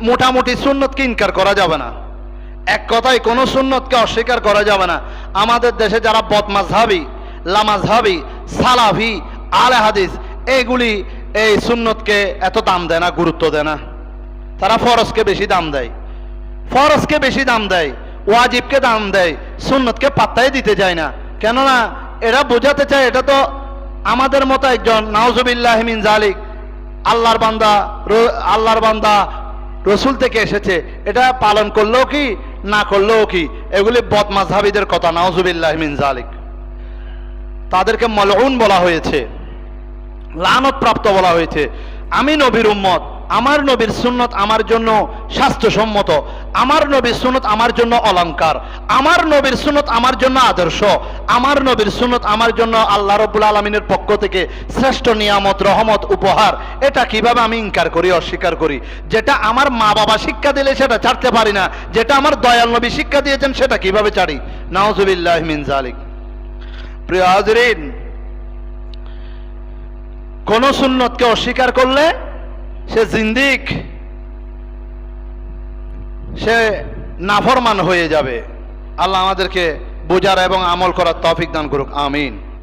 মোটামুটি সুন্নতকে ইনকার করা যাবে না, এক কথায় কোনো সুন্নতকে অস্বীকার করা যাবে না। আমাদের দেশে যারা বদমাযহাবী, লামাযহাবী, সালাফি, আলে হাদিস, এগুলি এই সুন্নতকে এত দাম দেয় না, গুরুত্ব দেয় না। তারা ফরজকে বেশি দাম দেয়, ফরজকে বেশি দাম দেয়, ওয়াজিবকে দাম দেয়, সুন্নতকে পাত্তাই দিতে চায় না। কেননা এরা বোঝাতে চায় এটা তো আমাদের মতো একজন নাউজুবিল্লাহ মিন জালিক আল্লাহর বান্দা, আল্লাহর বান্দা রসুল থেকে এসেছে, এটা পালন করলেও কি না করলেও কি, এগুলি বদমাযহাবীদের কথা, নাউজুবিল্লাহ মিন জালিক। তাদেরকে মালউন বলা হয়েছে, লানত প্রাপ্ত বলা হয়েছে। আমি নবীর উম্মত, আমার নবীর সুন্নত আমার জন্য স্বাস্থ্যসম্মত, আমার নবীর সুন্নত আমার জন্য অলংকার, আমার নবীর সুন্নত আমার জন্য আদর্শ, আমার নবীর সুন্নত আমার জন্য আল্লাহ রাব্বুল আলামিনের পক্ষ থেকে শ্রেষ্ঠ নিয়ামত, রহমত, উপহার। এটা কিভাবে আমি ইনকার করি, অস্বীকার করি? যেটা আমার মা বাবা শিক্ষা দিলে সেটা ছাড়তে পারি না, যেটা আমার দয়াল নবী শিক্ষা দিয়েছেন সেটা কিভাবে ছাড়ি? নাউজুবিল্লাহ মিন জালিক। প্রিয় হাজরিন, কোন সুন্নতকে অস্বীকার করলে সে জিন্দিক, সে নাফরমান হয়ে যাবে। আল্লাহ আমাদেরকে বোঝার এবং আমল করার তৌফিক দান করুক, আমিন।